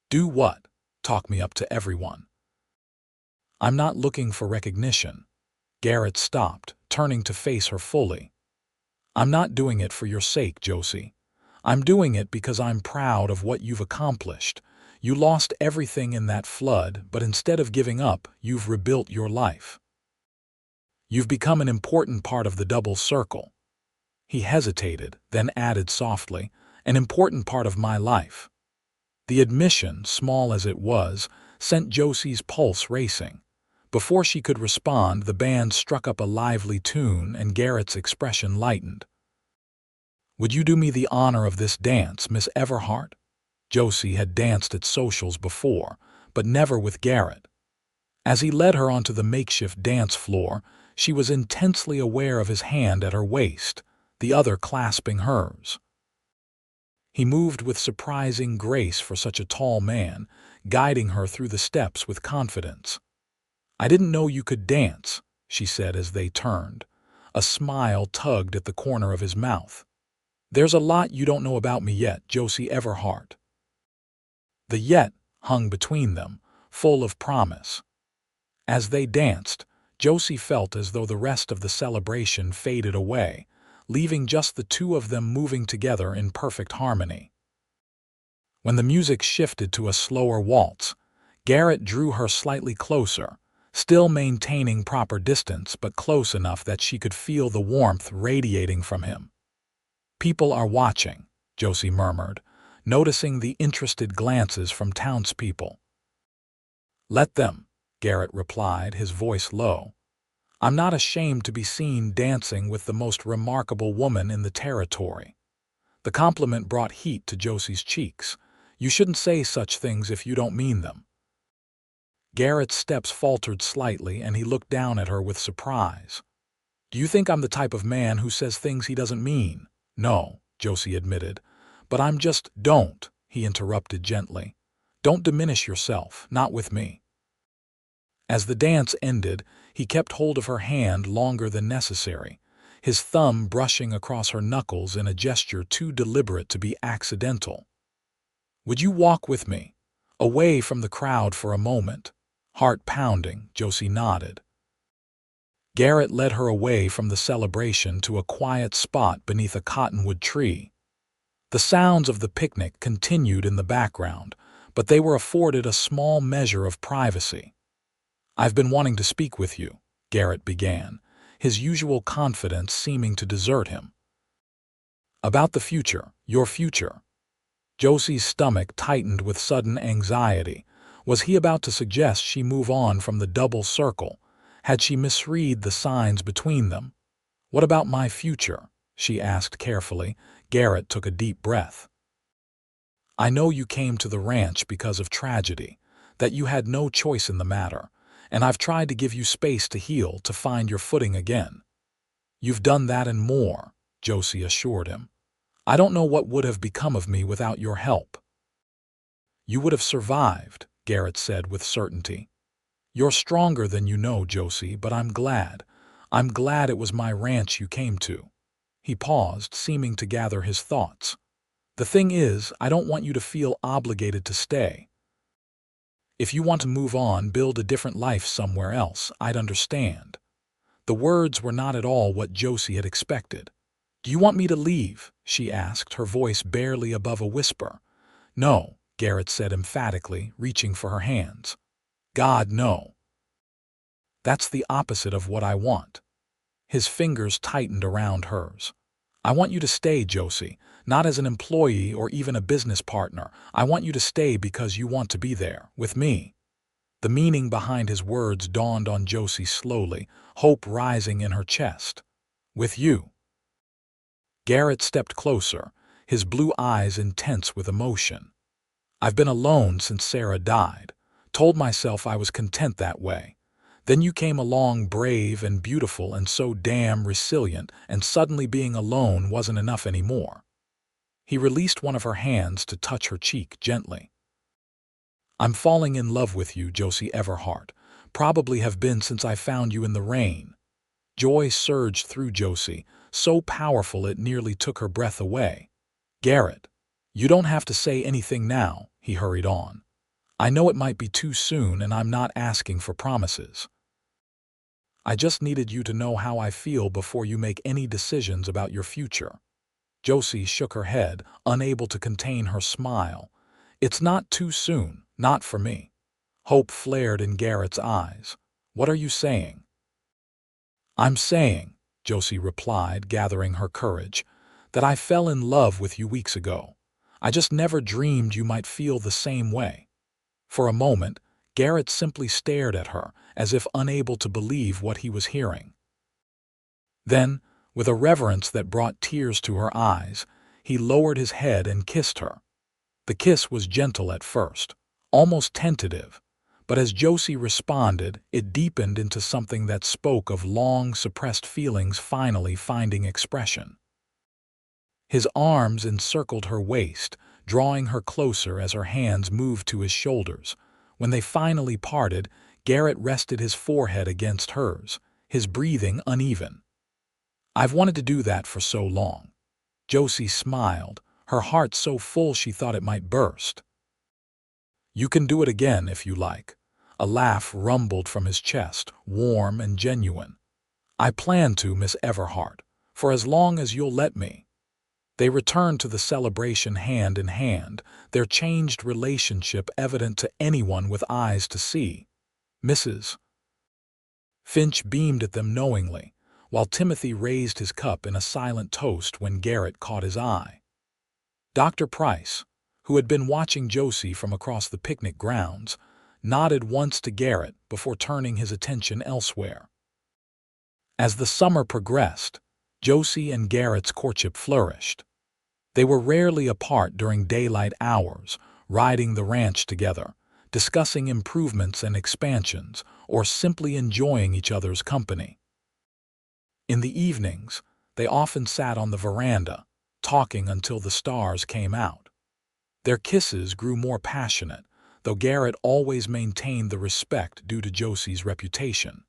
"Do what? Talk me up to everyone." "I'm not looking for recognition." Garrett stopped, turning to face her fully. "I'm not doing it for your sake, Josie. I'm doing it because I'm proud of what you've accomplished. You lost everything in that flood, but instead of giving up, you've rebuilt your life. You've become an important part of the Double Circle." He hesitated, then added softly, "An important part of my life." The admission, small as it was, sent Josie's pulse racing. Before she could respond, the band struck up a lively tune and Garrett's expression lightened. "Would you do me the honor of this dance, Miss Everhart?" Josie had danced at socials before, but never with Garrett. As he led her onto the makeshift dance floor, she was intensely aware of his hand at her waist, the other clasping hers. He moved with surprising grace for such a tall man, guiding her through the steps with confidence. "I didn't know you could dance," she said as they turned. A smile tugged at the corner of his mouth. "There's a lot you don't know about me yet, Josie Everhart." The "yet" hung between them, full of promise. As they danced, Josie felt as though the rest of the celebration faded away, leaving just the two of them moving together in perfect harmony. When the music shifted to a slower waltz, Garrett drew her slightly closer, still maintaining proper distance but close enough that she could feel the warmth radiating from him. "People are watching," Josie murmured, noticing the interested glances from townspeople. "Let them," Garrett replied, his voice low. "I'm not ashamed to be seen dancing with the most remarkable woman in the territory." The compliment brought heat to Josie's cheeks. "You shouldn't say such things if you don't mean them." Garrett's steps faltered slightly and he looked down at her with surprise. "Do you think I'm the type of man who says things he doesn't mean?" "No," Josie admitted. "But I'm just—" "Don't," he interrupted gently. "Don't diminish yourself, not with me." As the dance ended, he kept hold of her hand longer than necessary, his thumb brushing across her knuckles in a gesture too deliberate to be accidental. "Would you walk with me? Away from the crowd for a moment?" Heart pounding, Josie nodded. Garrett led her away from the celebration to a quiet spot beneath a cottonwood tree. The sounds of the picnic continued in the background, but they were afforded a small measure of privacy. "I've been wanting to speak with you," Garrett began, his usual confidence seeming to desert him. "About the future, your future." Josie's stomach tightened with sudden anxiety. Was he about to suggest she move on from the double circle? Had she misread the signs between them? "What about my future?" she asked carefully. Garrett took a deep breath. "I know you came to the ranch because of tragedy, that you had no choice in the matter, and I've tried to give you space to heal, to find your footing again." "You've done that and more," Josie assured him. "I don't know what would have become of me without your help." "You would have survived," Garrett said with certainty. "You're stronger than you know, Josie, but I'm glad. I'm glad it was my ranch you came to." He paused, seeming to gather his thoughts. "The thing is, I don't want you to feel obligated to stay. If you want to move on, build a different life somewhere else, I'd understand." The words were not at all what Josie had expected. "Do you want me to leave?" she asked, her voice barely above a whisper. "No," Garrett said emphatically, reaching for her hands. "God, no. That's the opposite of what I want." His fingers tightened around hers. "I want you to stay, Josie, not as an employee or even a business partner. I want you to stay because you want to be there, with me." The meaning behind his words dawned on Josie slowly, hope rising in her chest. "With you." Garrett stepped closer, his blue eyes intense with emotion. "I've been alone since Sarah died. Told myself I was content that way. Then you came along, brave and beautiful and so damn resilient, and suddenly being alone wasn't enough anymore." He released one of her hands to touch her cheek gently. "I'm falling in love with you, Josie Everhart. Probably have been since I found you in the rain." Joy surged through Josie, so powerful it nearly took her breath away. "Garrett, you don't have to say anything now," he hurried on. "I know it might be too soon, and I'm not asking for promises. I just needed you to know how I feel before you make any decisions about your future." Josie shook her head, unable to contain her smile. "It's not too soon, not for me." Hope flared in Garrett's eyes. "What are you saying?" "I'm saying," Josie replied, gathering her courage, "that I fell in love with you weeks ago. I just never dreamed you might feel the same way." For a moment, Garrett simply stared at her, as if unable to believe what he was hearing. Then, with a reverence that brought tears to her eyes, he lowered his head and kissed her. The kiss was gentle at first, almost tentative, but as Josie responded, it deepened into something that spoke of long-suppressed feelings finally finding expression. His arms encircled her waist, drawing her closer as her hands moved to his shoulders. When they finally parted, Garrett rested his forehead against hers, his breathing uneven. "I've wanted to do that for so long." Josie smiled, her heart so full she thought it might burst. "You can do it again if you like." A laugh rumbled from his chest, warm and genuine. "I plan to, Miss Everhart, for as long as you'll let me." They returned to the celebration hand in hand, their changed relationship evident to anyone with eyes to see. Mrs. Finch beamed at them knowingly, while Timothy raised his cup in a silent toast when Garrett caught his eye. Dr. Price, who had been watching Josie from across the picnic grounds, nodded once to Garrett before turning his attention elsewhere. As the summer progressed, Josie and Garrett's courtship flourished. They were rarely apart during daylight hours, riding the ranch together, discussing improvements and expansions, or simply enjoying each other's company. In the evenings, they often sat on the veranda, talking until the stars came out. Their kisses grew more passionate, though Garrett always maintained the respect due to Josie's reputation.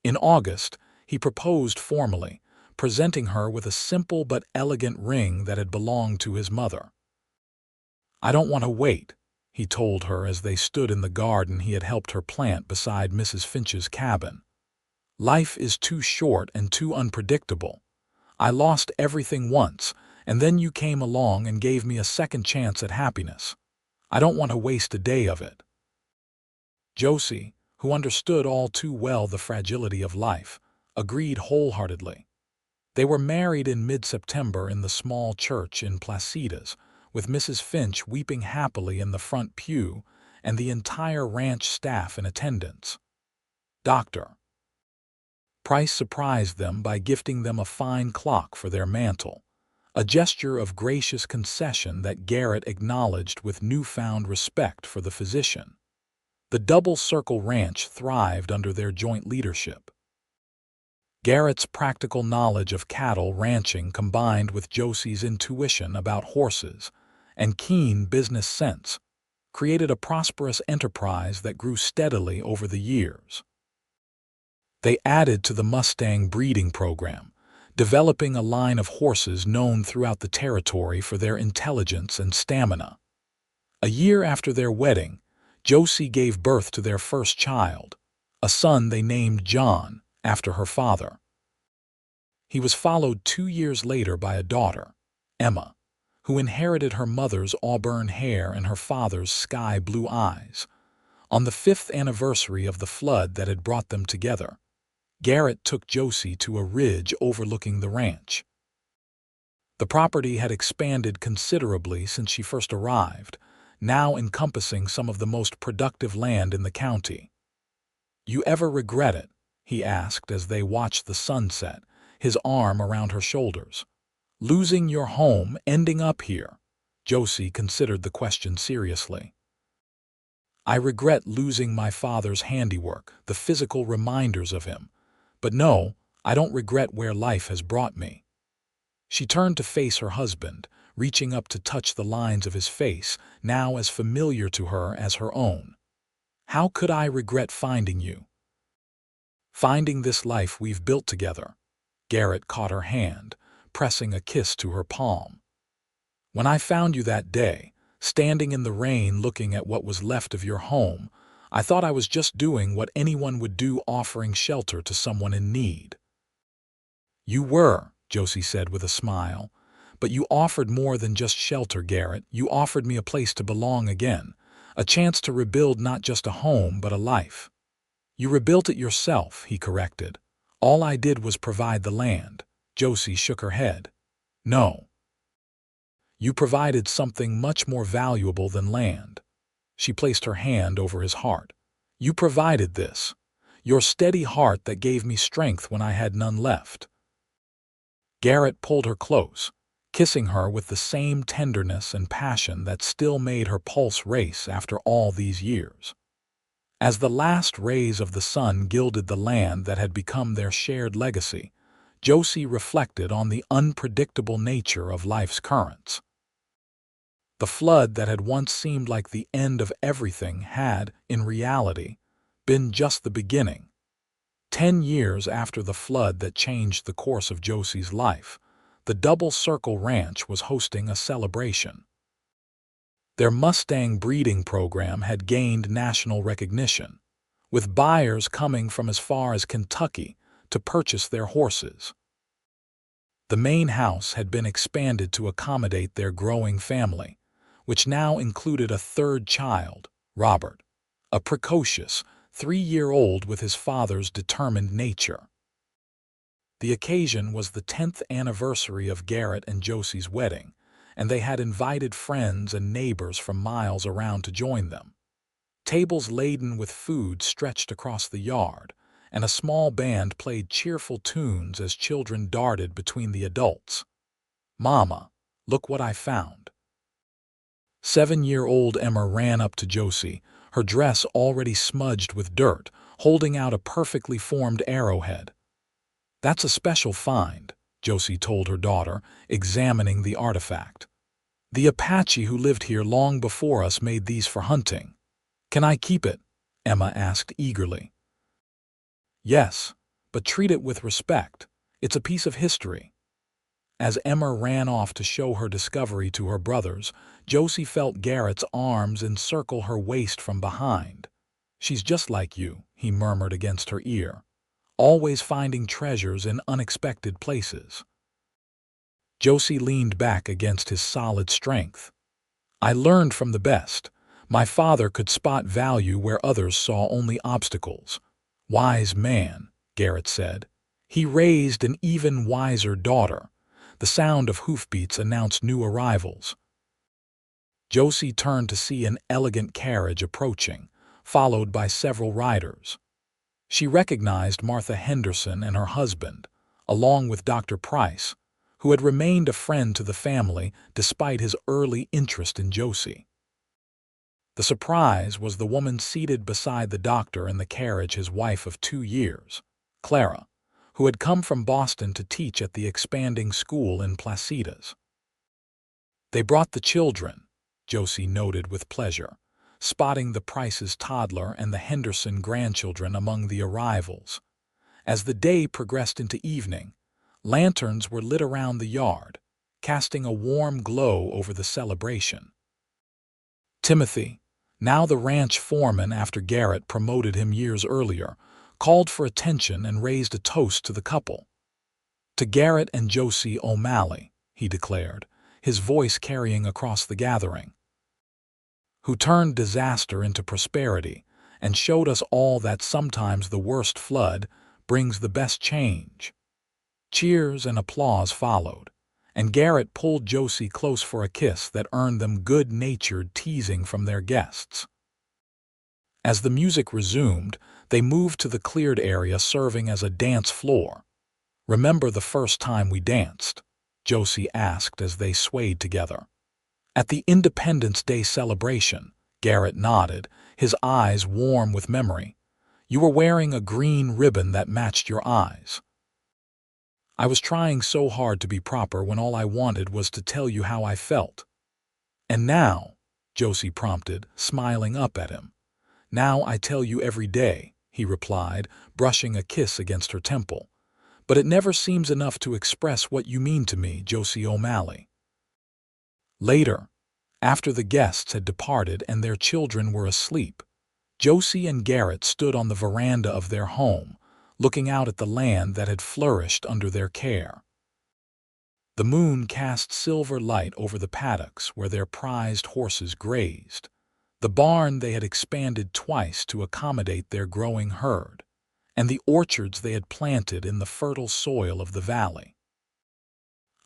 In August, he proposed formally, presenting her with a simple but elegant ring that had belonged to his mother. "I don't want to wait," he told her as they stood in the garden he had helped her plant beside Mrs. Finch's cabin. "Life is too short and too unpredictable. I lost everything once, And then you came along and gave me a second chance at happiness. I don't want to waste a day of it." Josie, who understood all too well the fragility of life, agreed wholeheartedly. They were married in mid-September in the small church in Placitas, with Mrs. Finch weeping happily in the front pew and the entire ranch staff in attendance. Dr. Price surprised them by gifting them a fine clock for their mantel, a gesture of gracious concession that Garrett acknowledged with newfound respect for the physician. The Double Circle Ranch thrived under their joint leadership. Garrett's practical knowledge of cattle ranching combined with Josie's intuition about horses and keen business sense created a prosperous enterprise that grew steadily over the years. They added to the Mustang breeding program, developing a line of horses known throughout the territory for their intelligence and stamina. A year after their wedding, Josie gave birth to their first child, a son they named John, after her father. He was followed 2 years later by a daughter, Emma, who inherited her mother's auburn hair and her father's sky-blue eyes. On the 5th anniversary of the flood that had brought them together, Garrett took Josie to a ridge overlooking the ranch. The property had expanded considerably since she first arrived, now encompassing some of the most productive land in the county. "You ever regret it?" he asked as they watched the sunset, his arm around her shoulders. "Losing your home, ending up here?" Josie considered the question seriously. "I regret losing my father's handiwork, the physical reminders of him. But no, I don't regret where life has brought me." She turned to face her husband, reaching up to touch the lines of his face, now as familiar to her as her own. "How could I regret finding you? Finding this life we've built together." Garrett caught her hand, pressing a kiss to her palm. "When I found you that day, standing in the rain looking at what was left of your home, I thought I was just doing what anyone would do, offering shelter to someone in need." "You were," Josie said with a smile. "But you offered more than just shelter, Garrett. You offered me a place to belong again, a chance to rebuild not just a home but a life." "You rebuilt it yourself," he corrected. "All I did was provide the land." Josie shook her head. "No. You provided something much more valuable than land." She placed her hand over his heart. "You provided this, your steady heart that gave me strength when I had none left." Garrett pulled her close, kissing her with the same tenderness and passion that still made her pulse race after all these years. As the last rays of the sun gilded the land that had become their shared legacy, Josie reflected on the unpredictable nature of life's currents. The flood that had once seemed like the end of everything had, in reality, been just the beginning. 10 years after the flood that changed the course of Josie's life, the Double Circle Ranch was hosting a celebration. Their Mustang breeding program had gained national recognition, with buyers coming from as far as Kentucky to purchase their horses. The main house had been expanded to accommodate their growing family, which now included a third child, Robert, a precocious 3-year-old with his father's determined nature. The occasion was the 10th anniversary of Garrett and Josie's wedding, and they had invited friends and neighbors from miles around to join them. Tables laden with food stretched across the yard, and a small band played cheerful tunes as children darted between the adults. "Mama, look what I found." 7-year-old Emma ran up to Josie, her dress already smudged with dirt, holding out a perfectly formed arrowhead. "That's a special find," Josie told her daughter, examining the artifact. "The Apache who lived here long before us made these for hunting." "Can I keep it?" Emma asked eagerly. "Yes, but treat it with respect. It's a piece of history." As Emma ran off to show her discovery to her brothers, Josie felt Garrett's arms encircle her waist from behind. "She's just like you," he murmured against her ear, "always finding treasures in unexpected places." Josie leaned back against his solid strength. I learned from the best. My father could spot value where others saw only obstacles. Wise man, Garrett said. He raised an even wiser daughter. The sound of hoofbeats announced new arrivals. Josie turned to see an elegant carriage approaching, followed by several riders. She recognized Martha Henderson and her husband, along with Dr. Price, who had remained a friend to the family despite his early interest in Josie. The surprise was the woman seated beside the doctor in the carriage, his wife of 2 years, Clara, who had come from Boston to teach at the expanding school in Placitas. They brought the children, Josie noted with pleasure, spotting the Price's toddler and the Henderson grandchildren among the arrivals. As the day progressed into evening, lanterns were lit around the yard, casting a warm glow over the celebration. Timothy, now the ranch foreman after Garrett promoted him years earlier, called for attention and raised a toast to the couple. To Garrett and Josie O'Malley, he declared, his voice carrying across the gathering, who turned disaster into prosperity and showed us all that sometimes the worst flood brings the best change. Cheers and applause followed, and Garrett pulled Josie close for a kiss that earned them good-natured teasing from their guests. As the music resumed, they moved to the cleared area serving as a dance floor. "Remember the first time we danced?" Josie asked as they swayed together. "At the Independence Day celebration," Garrett nodded, his eyes warm with memory. "You were wearing a green ribbon that matched your eyes. I was trying so hard to be proper when all I wanted was to tell you how I felt." "And now," Josie prompted, smiling up at him. "Now I tell you every day," he replied, brushing a kiss against her temple. "But it never seems enough to express what you mean to me, Josie O'Malley." Later, after the guests had departed and their children were asleep, Josie and Garrett stood on the veranda of their home, looking out at the land that had flourished under their care. The moon cast silver light over the paddocks where their prized horses grazed, the barn they had expanded twice to accommodate their growing herd, and the orchards they had planted in the fertile soil of the valley.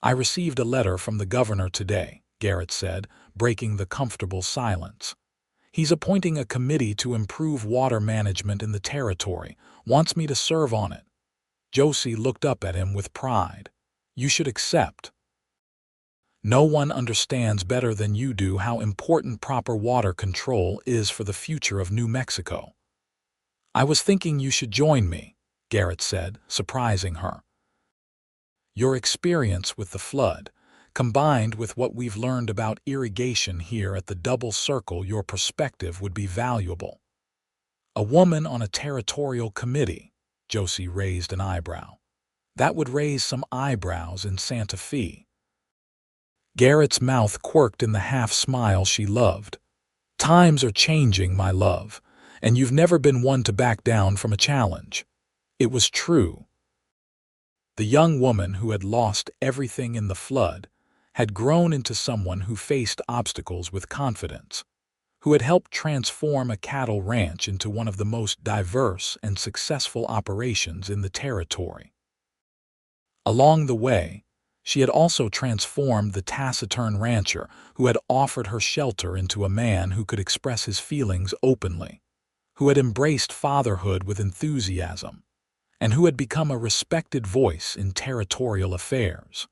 "I received a letter from the governor today," Garrett said, breaking the comfortable silence. "He's appointing a committee to improve water management in the territory, wants me to serve on it." Josie looked up at him with pride. "You should accept. No one understands better than you do how important proper water control is for the future of New Mexico." "I was thinking you should join me," Garrett said, surprising her. "Your experience with the flood, combined with what we've learned about irrigation here at the Double Circle, your perspective would be valuable." "A woman on a territorial committee," Josie raised an eyebrow. "That would raise some eyebrows in Santa Fe." Garrett's mouth quirked in the half-smile she loved. "Times are changing, my love, and you've never been one to back down from a challenge." It was true. The young woman who had lost everything in the flood had grown into someone who faced obstacles with confidence, who had helped transform a cattle ranch into one of the most diverse and successful operations in the territory. Along the way, she had also transformed the taciturn rancher who had offered her shelter into a man who could express his feelings openly, who had embraced fatherhood with enthusiasm, and who had become a respected voice in territorial affairs.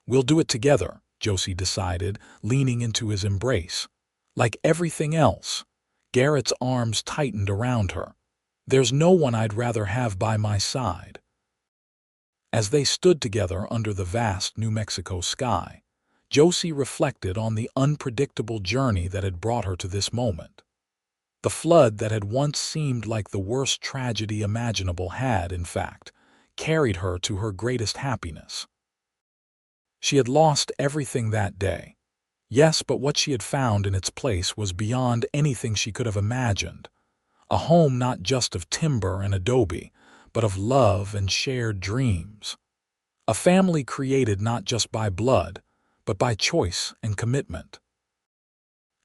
"We'll do it together," Josie decided, leaning into his embrace. Like everything else, Garrett's arms tightened around her. "There's no one I'd rather have by my side." As they stood together under the vast New Mexico sky, Josie reflected on the unpredictable journey that had brought her to this moment. The flood that had once seemed like the worst tragedy imaginable had, in fact, carried her to her greatest happiness. She had lost everything that day. Yes, but what she had found in its place was beyond anything she could have imagined. A home not just of timber and adobe, but of love and shared dreams. A family created not just by blood, but by choice and commitment.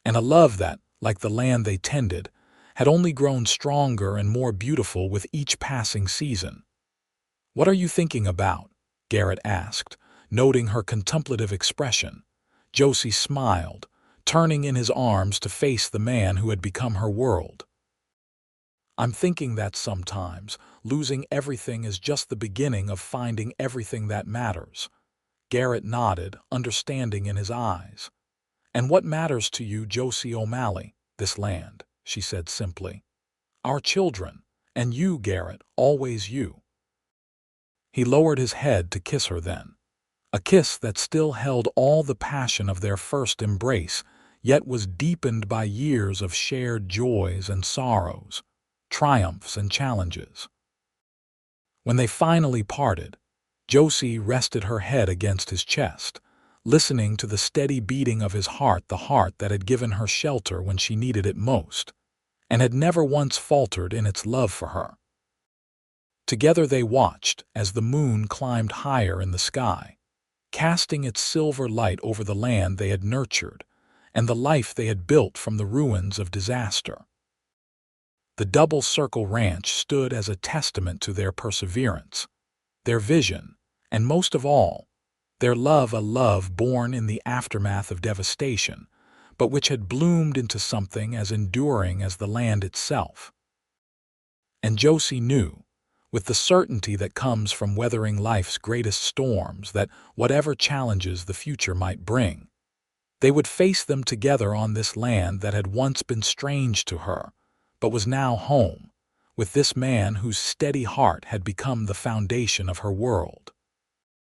And a love that, like the land they tended, had only grown stronger and more beautiful with each passing season. "What are you thinking about?" Garrett asked, noting her contemplative expression. Josie smiled, turning in his arms to face the man who had become her world. "I'm thinking that sometimes losing everything is just the beginning of finding everything that matters." Garrett nodded, understanding in his eyes. "And what matters to you, Josie O'Malley?" "This land," she said simply. "Our children. And you, Garrett, always you." He lowered his head to kiss her then. A kiss that still held all the passion of their first embrace, yet was deepened by years of shared joys and sorrows, triumphs and challenges. When they finally parted, Josie rested her head against his chest, listening to the steady beating of his heart, the heart that had given her shelter when she needed it most, and had never once faltered in its love for her. Together they watched as the moon climbed higher in the sky, casting its silver light over the land they had nurtured and the life they had built from the ruins of disaster. The Double Circle Ranch stood as a testament to their perseverance, their vision, and most of all, their love, a love born in the aftermath of devastation, but which had bloomed into something as enduring as the land itself. And Josie knew, with the certainty that comes from weathering life's greatest storms, that whatever challenges the future might bring, they would face them together on this land that had once been strange to her, but was now home, with this man whose steady heart had become the foundation of her world.